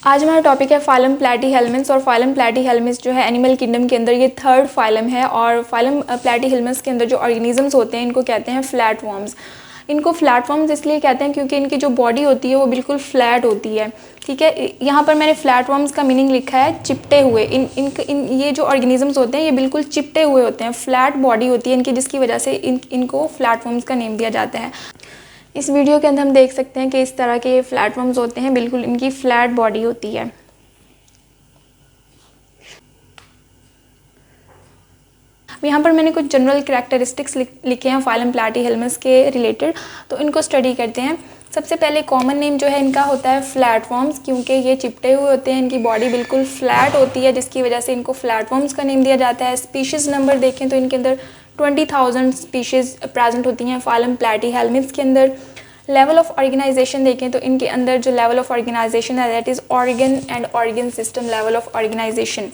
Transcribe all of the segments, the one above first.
आज हमारा टॉपिक है फाइलम प्लैटीहेल्मिन्थ्स। और फाइलम प्लैटीहेल्मिन्थ्स जो है एनिमल किंगडम के अंदर ये थर्ड फाइलम है। और फाइलम प्लैटीहेल्मिन्थ्स के अंदर जो ऑर्गेनिजम्स होते हैं इनको कहते हैं फ्लैटवर्म्स। इनको फ्लैटवर्म्स इसलिए कहते हैं क्योंकि इनकी जो बॉडी होती है वो बिल्कुल फ्लैट होती है। ठीक है, यहाँ पर मैंने फ्लैटवर्म्स का मीनिंग लिखा है चिपटे हुए। ये जो ऑर्गेनिजम्स होते हैं ये बिल्कुल चिपटे हुए होते हैं, फ्लैट बॉडी होती है इनकी, जिसकी वजह से इनको फ्लैटवर्म्स का नेम दिया जाता है। इस वीडियो के अंदर हम देख सकते हैं कि इस तरह के फ्लैटवर्म्स होते हैं, बिल्कुल इनकी फ्लैट बॉडी होती है। यहाँ पर मैंने कुछ जनरल कैरेक्टरिस्टिक्स लिखे हैं फाइलम प्लैटीहेल्मिन्थ्स के रिलेटेड, तो इनको स्टडी करते हैं। सबसे पहले कॉमन नेम जो है इनका होता है फ्लैटवर्म्स, क्योंकि ये चिपटे हुए होते हैं, इनकी बॉडी बिल्कुल फ्लैट होती है, जिसकी वजह से इनको फ्लैटवर्म्स का नेम दिया जाता है। स्पीशीज़ नंबर देखें तो इनके अंदर 20,000 स्पीशीज़ प्रेजेंट होती हैं फाइलम प्लैटीहेल्मिन्थ्स के अंदर। लेवल ऑफ ऑर्गेनाइजेशन देखें तो इनके अंदर जो लेवल ऑफ ऑर्गेनाइजेशन है that is organ and organ system level of organisation.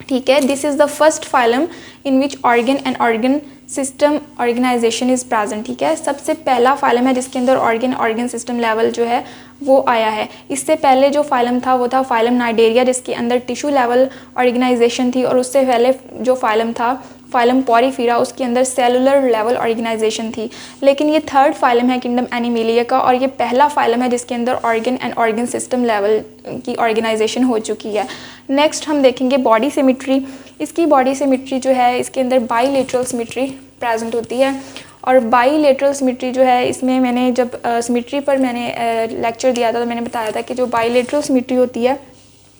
ठीक है, this is the first phylum in which organ and organ system organisation is present. ठीक है, सबसे पहला फाइलम है जिसके अंदर ऑर्गन सिस्टम लेवल जो है वो आया है। इससे पहले जो फाइलम था वो था फाइलम नाइडेरिया, जिसके अंदर टिश्यू लेवल ऑर्गेनाइजेशन थी। और उससे पहले जो फाइलम था फाइलम पॉरीफीरा, उसके अंदर सेलुलर लेवल ऑर्गेनाइजेशन थी। लेकिन ये थर्ड फाइलम है किंगडम एनिमेलिया का, और ये पहला फाइलम है जिसके अंदर organ and organ system level की ऑर्गेनाइजेशन हो चुकी है। नेक्स्ट हम देखेंगे बॉडी सिमेट्री। इसकी बॉडी सिमेट्री जो है इसके अंदर बाईलेटरल सिमेट्री प्रेजेंट होती है। और बाईलेटरल सिमेट्री जो है इसमें मैंने जब सिमेट्री पर मैंने लेक्चर दिया था तो मैंने बताया था कि जो बाईलेटरल सिमेट्री होती है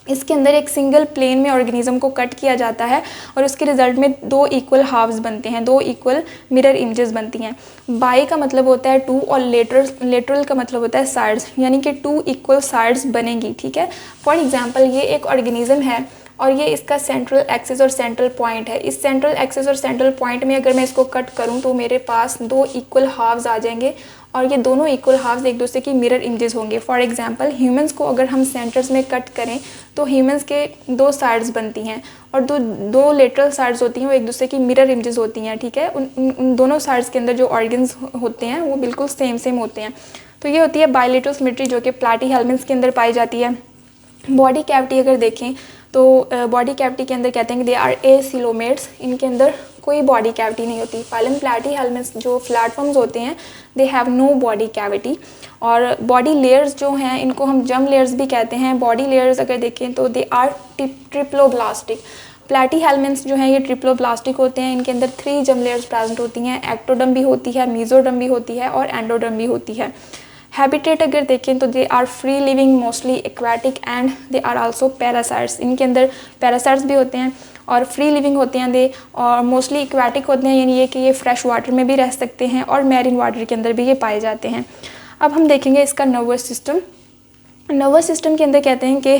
इसके अंदर एक सिंगल प्लेन में ऑर्गेनिज्म को कट किया जाता है और उसके रिजल्ट में दो इक्वल हाफ्स बनते हैं, दो इक्वल मिरर इमेजेस बनती हैं। बाई का मतलब होता है टू और लेटरल का मतलब होता है साइड्स, यानी कि टू इक्वल साइड्स बनेंगी। ठीक है, फॉर एग्जांपल ये एक ऑर्गेनिज्म है और ये इसका सेंट्रल एक्सिस और सेंट्रल पॉइंट है। इस सेंट्रल एक्सिस और सेंट्रल पॉइंट में अगर मैं इसको कट करूं तो मेरे पास दो इक्वल हाफ्स आ जाएंगे और ये दोनों इक्वल हाफ्स एक दूसरे की मिरर इमेजेस होंगे। फॉर एग्जांपल ह्यूमंस को अगर हम सेंटर्स में कट करें तो ह्यूमंस के दो साइड्स बनती हैं और दो लेटरल साइड्स होती हैं, वो एक दूसरे की मिरर इमेजेस होती हैं। ठीक है, उन दोनों साइड्स के अंदर जो ऑर्गन्स होते हैं वो बिल्कुल सेम होते हैं। तो ये होती है बाईलेटरल सिमेट्री जो कि प्लैटीहेल्मिन्थ्स के अंदर पाई जाती है। बॉडी कैविटी अगर देखें तो बॉडी कैविटी के अंदर कहते हैं कि दे आर एसिलोमेट्स, इनके अंदर कोई बॉडी कैविटी नहीं होती। फाइलम प्लैटीहेल्मिन्थ्स जो फ्लैटवर्म्स होते हैं they have no body cavity. और बॉडी लेयर्स जो हैं इनको हम जर्म लेयर्स भी कहते हैं। बॉडी लेयर्स अगर देखें तो दे आर ट्रिप्लोब्लास्टिक। प्लैटीहेल्मिन्थ्स जो हैं ये ट्रिप्लोब्लास्टिक होते हैं, इनके अंदर 3 जर्म लेयर्स प्रेजेंट होती हैं। एक्टोडर्म भी होती है, मेसोडर्म भी होती है और एंडोडर्म भी होती है। हैबिटेट अगर देखें तो they are free living, mostly aquatic and they are also parasites. इनके अंदर पैरासाइट्स भी होते हैं और फ्री लिविंग होते हैं दे, और मोस्टली एक्वाटिक होते हैं, यानी ये कि ये फ्रेश वाटर में भी रह सकते हैं और मैरीन वाटर के अंदर भी ये पाए जाते हैं। अब हम देखेंगे इसका नर्वस सिस्टम। नर्वस सिस्टम के अंदर कहते हैं कि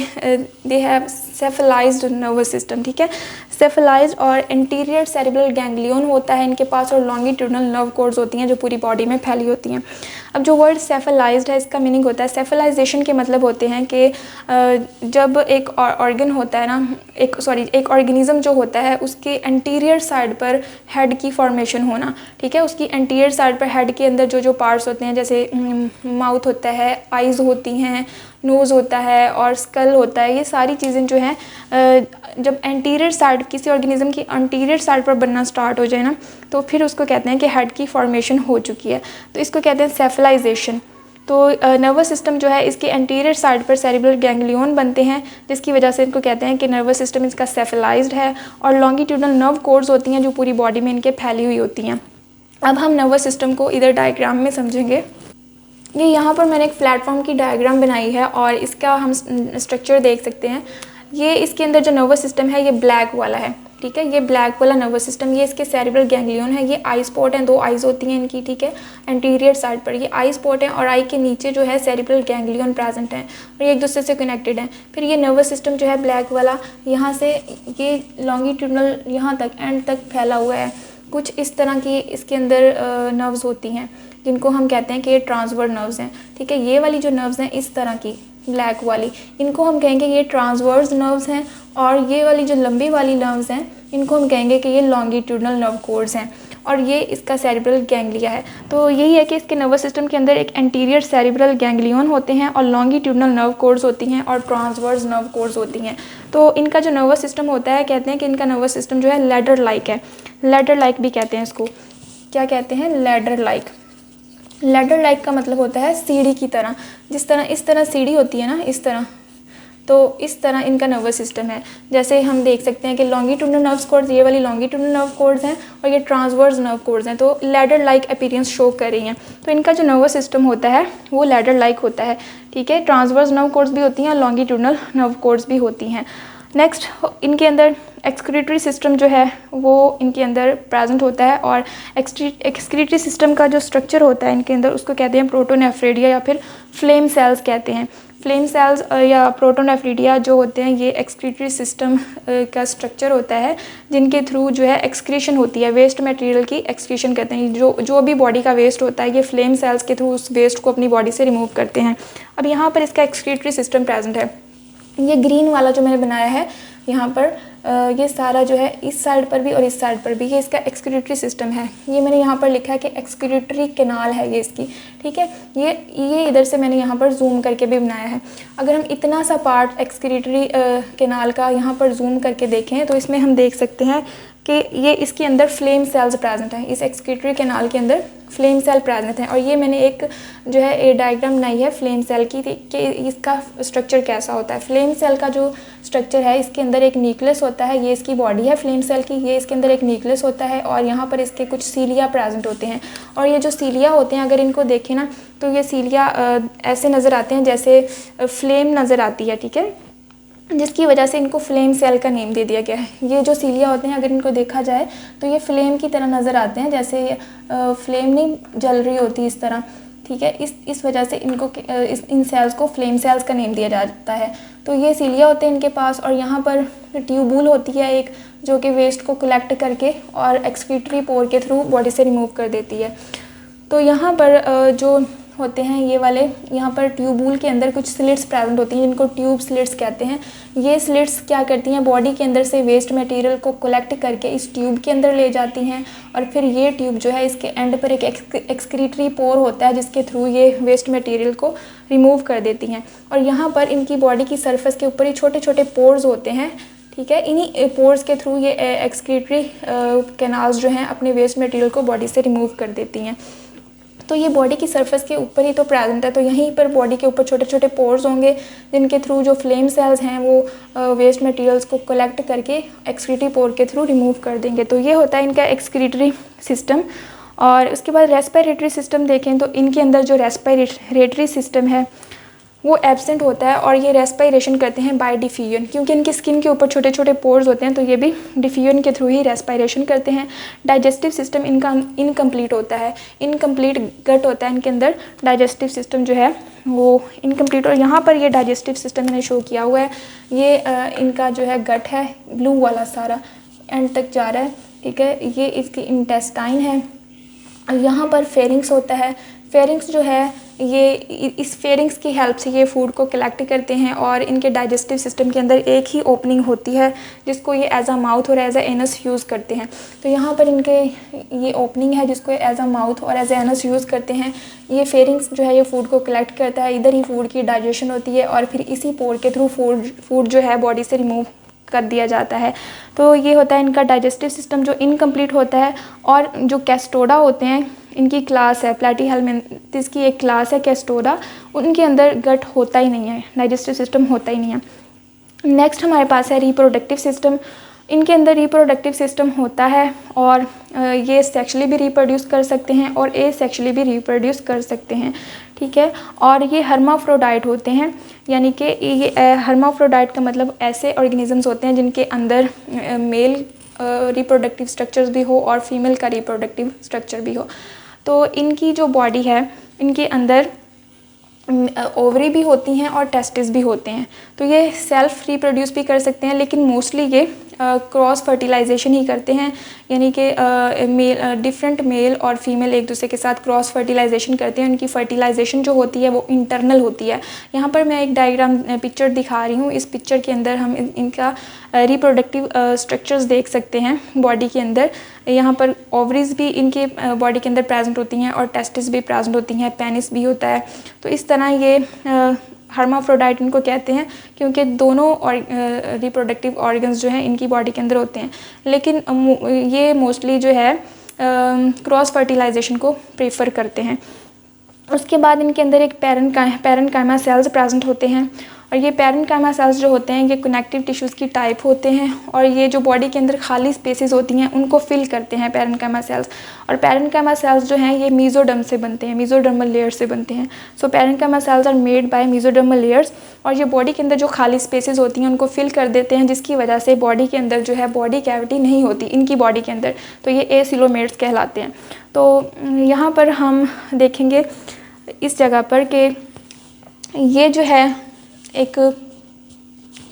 दे हैव सेफलाइज्ड नर्वस सिस्टम। ठीक है, सेफलाइज्ड और एंटीरियर सेरेब्रल गैंग्लियन होता है इनके पास, और लॉन्गिट्यूडनल नर्व कोर्ड्स होती हैं जो पूरी बॉडी में फैली होती हैं। अब जो वर्ड सेफलाइज्ड है इसका मीनिंग होता है, सेफलाइजेशन के मतलब होते हैं कि जब एक ऑर्गन होता है ना, एक ऑर्गेनिज्म जो होता है उसके एंटीरियर साइड पर हेड की फॉर्मेशन होना। ठीक है, उसकी एंटीरियर साइड पर हेड के अंदर जो पार्ट्स होते हैं जैसे माउथ होता है, आइज़ होती हैं, नोज़ होता है और स्कल होता है, ये सारी चीज़ें जो हैं जब एंटीरियर साइड किसी ऑर्गेनिज्म की एंटीरियर साइड पर बनना स्टार्ट हो जाए ना तो फिर उसको कहते हैं कि हेड की फॉर्मेशन हो चुकी है, तो इसको कहते हैं सेफलाइजेशन। तो नर्वस सिस्टम जो है इसके एंटीरियर साइड पर सेरेब्रल गैंग्लियन बनते हैं, जिसकी वजह से इनको कहते हैं कि नर्वस सिस्टम इसका सेफलाइज्ड है। और लॉन्गिट्यूडनल नर्व कोर्ड्स होती हैं जो पूरी बॉडी में इनके फैली हुई होती हैं। अब हम नर्वस सिस्टम को इधर डायग्राम में समझेंगे। ये यहाँ पर मैंने एक प्लेटफॉर्म की डायग्राम बनाई है और इसका हम स्ट्रक्चर देख सकते हैं। ये इसके अंदर जो नर्वस सिस्टम है ये ब्लैक वाला है। ठीक है, ये ब्लैक वाला नर्वस सिस्टम, ये इसके सेरेब्रल गैंग्लियन है। ये आई स्पॉट हैं, 2 आइज़ होती हैं इनकी। ठीक है, एंटीरियर साइड पर ये आई स्पॉट है और आई के नीचे जो है सेरेब्रल गैंग्लियन प्रेजेंट है और ये एक दूसरे से कनेक्टेड हैं। फिर ये नर्वस सिस्टम जो है ब्लैक वाला यहाँ से ये लॉन्गिट्यूडनल यहाँ तक एंड तक फैला हुआ है। कुछ इस तरह की इसके अंदर नर्व्स होती हैं जिनको हम कहते हैं कि ये ट्रांसवर्स नर्व्स हैं। ठीक है, ये वाली जो नर्व्स हैं इस तरह की ब्लैक वाली, इनको हम कहेंगे ये ट्रांसवर्स नर्व्स हैं, और ये वाली जो लंबी वाली नर्व्स हैं इनको हम कहेंगे कि ये लॉन्गिट्यूडनल नर्व कोर्ड्स हैं। और ये इसका सेरिब्रल गैंग्लिया है। तो यही है कि इसके नर्वस सिस्टम के अंदर एक एंटीरियर सेरिब्रल गैंग्लियन होते हैं और लॉन्गिट्यूडनल नर्व कोर्ड्स होती हैं और ट्रांसवर्स नर्व कोर्ड्स होती हैं। तो इनका जो नर्वस सिस्टम होता है, कहते हैं कि इनका नर्वस सिस्टम जो है लैडर लाइक है। लैडर लाइक भी कहते हैं इसको, क्या कहते हैं, लैडर लाइक। लैडर लाइक का मतलब होता है सीढ़ी की तरह, जिस तरह इस तरह सीढ़ी होती है ना, इस तरह, तो इस तरह इनका नर्वस सिस्टम है। जैसे हम देख सकते हैं कि लॉन्गिट्यूडनल नर्व कोर्ड्स, ये वाली लॉन्गिट्यूडनल नर्व कोर्ड्स हैं और ये ट्रांसवर्स नर्व कोर्ड्स हैं, तो लैडर लाइक अपीयरेंस शो कर रही हैं। तो इनका जो नर्वस सिस्टम होता है वो लैडर लाइक होता है, ठीक है। ट्रांसवर्स नर्व कोर्ड्स भी होती हैं और लॉन्गिट्यूडनल नर्व कोर्ड्स भी होती हैं। नेक्स्ट, इनके अंदर एक्सक्रीटरी सिस्टम जो है वो इनके अंदर प्रेजेंट होता है और एक्सक्रीटरी सिस्टम का जो स्ट्रक्चर होता है इनके अंदर, उसको कहते हैं प्रोटोनेफ्रेडिया या फिर फ्लेम सेल्स कहते हैं। फ्लेम सेल्स या प्रोटोनेफ्रिडिया जो होते हैं, ये एक्सक्रीटरी सिस्टम का स्ट्रक्चर होता है जिनके थ्रू जो है एक्सक्रीशन होती है, वेस्ट मटेरियल की एक्सक्रीशन करते हैं। जो भी बॉडी का वेस्ट होता है, ये फ्लेम सेल्स के थ्रू उस वेस्ट को अपनी बॉडी से रिमूव करते हैं। अब यहाँ पर इसका एक्सक्रीटरी सिस्टम प्रेजेंट है। ये ग्रीन वाला जो मैंने बनाया है यहाँ पर, ये सारा जो है इस साइड पर भी और इस साइड पर भी, ये इसका एक्सक्रीटरी सिस्टम है। ये मैंने यहाँ पर लिखा है कि एक्सक्रीटरी कैनाल है ये इसकी, ठीक है। ये इधर से मैंने यहाँ पर जूम करके भी बनाया है। अगर हम इतना सा पार्ट एक्सक्रीटरी कैनाल का यहाँ पर जूम करके देखें तो इसमें हम देख सकते हैं कि ये इसके अंदर फ्लेम सेल्स प्रेजेंट हैं। इस एक्सक्रीटरी कैनाल के अंदर फ्लेम सेल प्रेजेंट हैं और ये मैंने एक जो है ए डायग्राम बनाई है फ्लेम सेल की कि इसका स्ट्रक्चर कैसा होता है। फ्लेम सेल का जो स्ट्रक्चर है, इसके अंदर एक न्यूक्लियस होता है, ये इसकी बॉडी है फ्लेम सेल की, ये इसके अंदर एक न्यूक्लियस होता है और यहाँ पर इसके कुछ सीलिया प्रेजेंट होते हैं। और ये जो सीलिया होते हैं, अगर इनको देखें ना तो ये सीलिया ऐसे नज़र आते हैं जैसे फ्लेम नज़र आती है, ठीक है, जिसकी वजह से इनको फ्लेम सेल का नेम दे दिया गया है। ये जो सीलिया होते हैं, अगर इनको देखा जाए तो ये फ्लेम की तरह नज़र आते हैं, जैसे फ्लेम नहीं जल रही होती इस तरह, ठीक है। इस वजह से इनको इन सेल्स को फ्लेम सेल्स का नेम दिया जाता है। तो ये सीलिया होते हैं इनके पास और यहाँ पर ट्यूबूल होती है एक, जो कि वेस्ट को कलेक्ट करके और एक्सक्रीटरी पोर के थ्रू बॉडी से रिमूव कर देती है। तो यहाँ पर जो होते हैं ये वाले, यहाँ पर ट्यूबूल के अंदर कुछ स्लिट्स प्रेजेंट होती हैं जिनको ट्यूब स्लिट्स कहते हैं। ये स्लिट्स क्या करती हैं, बॉडी के अंदर से वेस्ट मटेरियल को कलेक्ट करके इस ट्यूब के अंदर ले जाती हैं और फिर ये ट्यूब जो है इसके एंड पर एक एक्सक्रीटरी पोर होता है जिसके थ्रू ये वेस्ट मटेरियल को रिमूव कर देती हैं। और यहाँ पर इनकी बॉडी की सरफेस के ऊपर ही छोटे छोटे पोर्स होते हैं, ठीक है। इन्हीं पोर्स के थ्रू ये एक्सक्रीटरी कैनाल्स जो हैं अपने वेस्ट मटेरियल को बॉडी से रिमूव कर देती हैं। तो ये बॉडी की सरफेस के ऊपर ही तो प्रेजेंट है, तो यहीं पर बॉडी के ऊपर छोटे छोटे पोर्स होंगे जिनके थ्रू जो फ्लेम सेल्स हैं वो वेस्ट मटेरियल्स को कलेक्ट करके एक्सक्रीटरी पोर के थ्रू रिमूव कर देंगे। तो ये होता है इनका एक्सक्रीटरी सिस्टम। और उसके बाद रेस्पिरेटरी सिस्टम देखें तो इनके अंदर जो रेस्पिरेटरी सिस्टम है वो एब्सेंट होता है और ये रेस्पिरेशन करते हैं बाय डिफ्यूजन, क्योंकि इनकी स्किन के ऊपर छोटे छोटे पोर्स होते हैं तो ये भी डिफ्यूजन के थ्रू ही रेस्पिरेशन करते हैं। डाइजेस्टिव सिस्टम इनका इनकम्प्लीट होता है, इनकम्प्लीट गट होता है इनके अंदर, डाइजेस्टिव सिस्टम जो है वो इनकम्प्लीट। और यहाँ पर ये डाइजेस्टिव सिस्टम मैंने शो किया हुआ है, ये इनका जो है गट है, ब्लू वाला सारा एंड तक जा रहा है, ठीक है। ये इसकी इंटेस्टाइन है। यहाँ पर फेरिंग्स होता है। फेरिंग्स जो है ये इस फेरिंग्स की हेल्प से ये फूड को कलेक्ट करते हैं और इनके डाइजेस्टिव सिस्टम के अंदर एक ही ओपनिंग होती है जिसको ये एज अ माउथ और एज अ एनस यूज़ करते हैं। तो यहाँ पर इनके ये ओपनिंग है जिसको एज अ माउथ और एज अ एनस यूज़ करते हैं। ये फेरिंग्स जो है ये फूड को कलेक्ट करता है, इधर ही फूड की डाइजेशन होती है और फिर इसी पोर के थ्रू फूड जो है बॉडी से रिमूव कर दिया जाता है। तो ये होता है इनका डाइजेस्टिव सिस्टम जो इनकम्प्लीट होता है। और जो कैस्टोडा होते हैं, इनकी क्लास है प्लैटीहेल्मिन्थिस की एक क्लास है कैस्टोडा, उनके अंदर गट होता ही नहीं है, डाइजेस्टिव सिस्टम होता ही नहीं है। नेक्स्ट हमारे पास है रिप्रोडक्टिव सिस्टम। इनके अंदर रिप्रोडक्टिव सिस्टम होता है और ये सेक्सुअली भी रिप्रोड्यूस कर सकते हैं और एसेक्सुअली भी रिप्रोड्यूस कर सकते हैं, ठीक है। और ये हर्माफ्रोडाइट होते हैं, यानी कि ये हर्माफ्रोडाइट का मतलब ऐसे ऑर्गेनिजम्स होते हैं जिनके अंदर मेल रिप्रोडक्टिव स्ट्रक्चर्स भी हो और फीमेल का रिप्रोडक्टिव स्ट्रक्चर भी हो। तो इनकी जो बॉडी है, इनके अंदर ओवरी भी होती हैं और टेस्टिस भी होते हैं। तो ये सेल्फ रिप्रोड्यूस भी कर सकते हैं, लेकिन मोस्टली ये क्रॉस फर्टिलाइजेशन ही करते हैं, यानी कि डिफरेंट मेल और फीमेल एक दूसरे के साथ क्रॉस फर्टिलाइजेशन करते हैं। उनकी फर्टिलाइजेशन जो होती है वो इंटरनल होती है। यहाँ पर मैं एक डायग्राम पिक्चर दिखा रही हूँ। इस पिक्चर के अंदर हम इनका रिप्रोडक्टिव स्ट्रक्चर्स देख सकते हैं बॉडी के अंदर। यहाँ पर ओवरीज भी इनके बॉडी के अंदर प्रेजेंट होती हैं और टेस्टिस भी प्रेजेंट होती हैं, पेनिस भी होता है। तो इस तरह ये हर्माफ्रोडाइट इनको कहते हैं, क्योंकि दोनों और रिप्रोडक्टिव ऑर्गन्स जो हैं इनकी बॉडी के अंदर होते हैं। लेकिन ये मोस्टली जो है क्रॉस फर्टिलाइजेशन को प्रेफर करते हैं। उसके बाद इनके अंदर एक पैरेन्काइमा सेल्स प्रेजेंट होते हैं, और ये पैरेन्काइमा सेल्स जो होते हैं ये कनेक्टिव टिश्यूज़ की टाइप होते हैं, और ये जो बॉडी के अंदर खाली स्पेसेस होती हैं उनको फिल करते हैं पैरेन्काइमा सेल्स। और पैरेन्काइमा सेल्स जो हैं ये मीजोडर्म से बनते हैं, मीजोडर्मल लेयर से बनते हैं। So parenchyma cells are made by mesodermal layers, और ये बॉडी के अंदर जो खाली स्पेसेस होती हैं उनको फिल कर देते हैं, जिसकी वजह से बॉडी के अंदर जो है बॉडी कैविटी नहीं होती इनकी बॉडी के अंदर। तो ये एसिलोमेट्स कहलाते हैं। तो यहाँ पर हम देखेंगे इस जगह पर कि ये जो है एक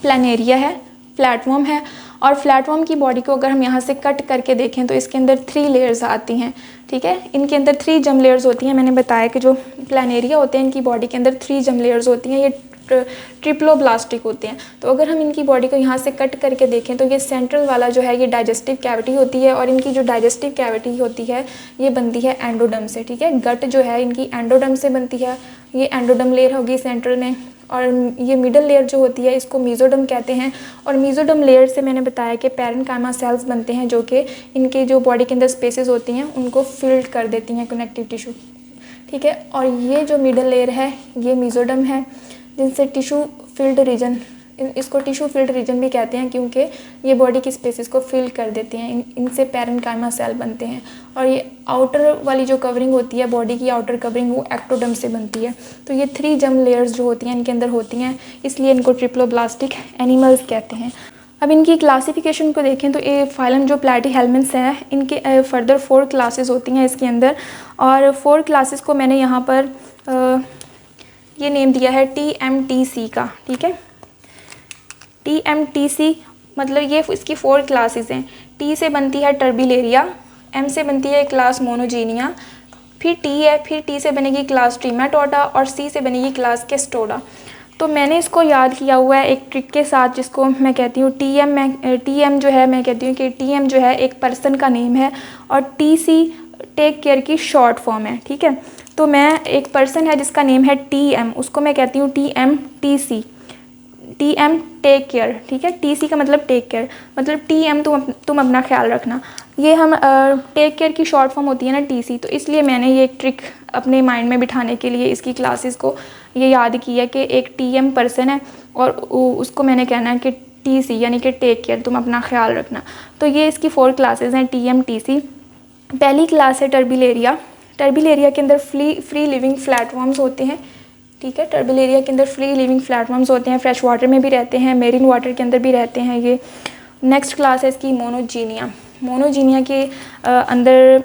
प्लानेरिया है, प्लेटफॉर्म है, और प्लेटफॉर्म की बॉडी को अगर हम यहाँ से कट करके देखें तो इसके अंदर 3 लेयर्स आती हैं। ठीक है, इनके अंदर 3 जम लेयर्स होती हैं। मैंने बताया कि जो प्लानेरिया होते हैं इनकी बॉडी के अंदर 3 जम लेयर्स होती हैं। ये ट्रिप्लोब्लास्टिक होते हैं। तो अगर हम इनकी बॉडी को यहाँ से कट करके देखें तो ये सेंट्रल वाला जो है ये डाइजेस्टिव कैविटी होती है, और इनकी जो डाइजेस्टिव कैविटी होती है ये बनती है एंडोडर्म से। ठीक है, गट जो है इनकी एंडोडर्म से बनती है। ये एंडोडर्म लेयर होगी सेंट्रल में, और ये मिडल लेयर जो होती है इसको मीजोडर्म कहते हैं। और मीजोडर्म लेयर से मैंने बताया कि पैरेन्काइमा सेल्स बनते हैं, जो कि इनके जो बॉडी के अंदर स्पेसेस होती हैं उनको फिल्ड कर देती हैं कनेक्टिव टिश्यू। ठीक है, और ये जो मिडल लेयर है ये मीजोडर्म है, जिनसे टिश्यू फिल्ड रीजन, इसको टिश्यू फिल्ड रीजन भी कहते हैं, क्योंकि ये बॉडी की स्पेसेस को फिल कर देते हैं। इनसे पैरेन्काइमा सेल बनते हैं। और ये आउटर वाली जो कवरिंग होती है बॉडी की, आउटर कवरिंग, वो एक्टोडर्म से बनती है। तो ये 3 जम लेयर्स जो होती हैं इनके अंदर होती हैं, इसलिए इनको ट्रिप्लोब्लास्टिक एनिमल्स कहते हैं। अब इनकी क्लासिफिकेशन को देखें तो ये फाइलम जो प्लैटीहेल्मिन्थ्स है इनके फर्दर 4 क्लासेस होती हैं इसके अंदर, और 4 क्लासेस को मैंने यहाँ पर ये नेम दिया है TMTC का। ठीक है, TMTC मतलब ये इसकी 4 क्लासेस हैं। T से बनती है टर्बिलेरिया, M से बनती है क्लास मोनोजीनिया, फिर T है, फिर T से बनेगी क्लास ट्रीमेटोडा, और C से बनेगी क्लास केस्टोडा। तो मैंने इसको याद किया हुआ है एक ट्रिक के साथ, जिसको मैं कहती हूँ TM जो है, मैं कहती हूँ कि TM जो है एक पर्सन का नेम है, और TC टेक केयर की शॉर्ट फॉर्म है। ठीक है, तो मैं एक पर्सन है जिसका नेम है TM, उसको मैं कहती हूँ TMTC, TM टेक केयर। ठीक है, TC का मतलब टेक केयर, मतलब TM तुम अपना ख्याल रखना। ये हम टेक केयर की शॉर्ट फॉर्म होती है ना TC, तो इसलिए मैंने ये एक ट्रिक अपने माइंड में बिठाने के लिए इसकी क्लासेस को ये याद किया कि एक TM पर्सन है और उसको मैंने कहना है कि TC यानी कि टेक केयर, तुम अपना ख्याल रखना। तो ये इसकी 4 क्लासेस हैं TMTC। पहली क्लास है टर्बिलेरिया। टर्बिलेरिया के अंदर फ्री लिविंग प्लेटफॉर्म्स होते हैं। ठीक है, टर्बिलेरिया के अंदर फ्री लिविंग प्लेटफॉर्म्स होते हैं, फ्रेश वाटर में भी रहते हैं, मेरीन वाटर के अंदर भी रहते हैं ये। नेक्स्ट क्लास है इसकी मोनोजीनिया। मोनोजीनिया के अंदर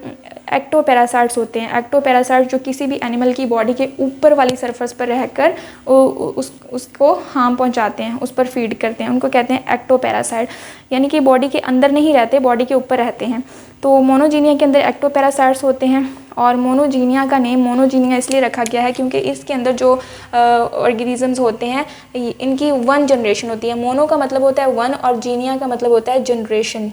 एक्टोपैरासाइट्स होते हैं। एक्टोपैरासाइट्स जो किसी भी एनिमल की बॉडी के ऊपर वाली सरफेस पर रहकर उसको हार्म पहुंचाते हैं, उस पर फीड करते हैं, उनको कहते हैं एक्टोपैरासाइट, यानी कि बॉडी के अंदर नहीं रहते, बॉडी के ऊपर रहते हैं। तो मोनोजीनिया के अंदर एक्टोपैरासाइट्स होते हैं, और मोनोजीनिया का नेम मोनोजीनिया इसलिए रखा गया है क्योंकि इसके अंदर जो ऑर्गेनिजम्स होते हैं इनकी 1 जनरेशन होती है। मोनो का मतलब होता है 1 और जीनिया का मतलब होता है जनरेशन।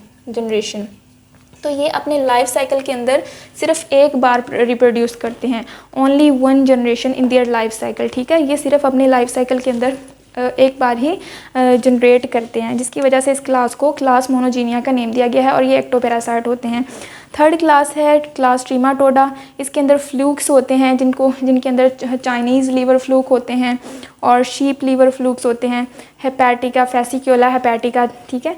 तो ये अपने लाइफ साइकिल के अंदर सिर्फ एक बार रिप्रोड्यूस करते हैं, only 1 generation in their life cycle. ठीक है, ये सिर्फ अपने लाइफ साइकिल के अंदर एक बार ही जनरेट करते हैं, जिसकी वजह से इस क्लास को क्लास मोनोजीनिया का नेम दिया गया है, और ये एक्टोपैरासाइट होते हैं। थर्ड क्लास है क्लास ट्रीमाटोडा। इसके अंदर फ्लूक्स होते हैं जिनके अंदर चाइनीज़ लीवर फ्लूक होते हैं और शीप लीवर फ्लूक्स होते हैं, हेपेटिका, फेसिक्योला हेपेटिका। ठीक है,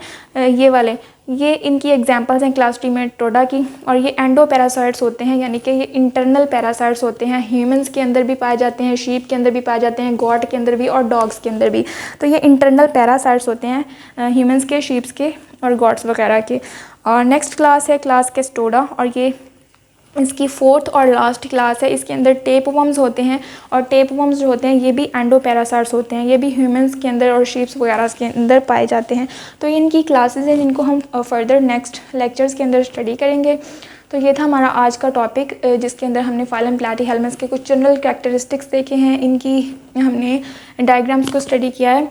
ये इनकी एग्जांपल्स हैं क्लास ट्रीमाटोडा की। और ये एंडोपैरासाइट्स होते हैं, यानी कि ये इंटरनल पैरासाइट्स होते हैं। ह्यूमंस के अंदर भी पाए जाते हैं, शीप के अंदर भी पाए जाते हैं, गॉट के अंदर भी और डॉग्स के अंदर भी। तो ये इंटरनल पैरासाइट्स होते हैं ह्यूमंस के, शीप्स के और गॉट्स वगैरह के। और नेक्स्ट क्लास है क्लास केस्टोडा, और ये इसकी 4th और लास्ट क्लास है। इसके अंदर टेपवर्म्स होते हैं और टेपवर्म्स जो होते हैं ये भी एंडोपैरासाइट्स होते हैं, ये भी ह्यूमंस के अंदर और शीप्स वगैरह के अंदर पाए जाते हैं। तो ये इनकी क्लासेस हैं जिनको हम फर्दर नेक्स्ट लेक्चर्स के अंदर स्टडी करेंगे। तो ये था हमारा आज का टॉपिक जिसके अंदर हमने फाइलम प्लैटीहेल्मिन्थ्स के कुछ जनरल कैरेक्टरिस्टिक्स देखे हैं, इनकी हमने डायग्राम्स को स्टडी किया है।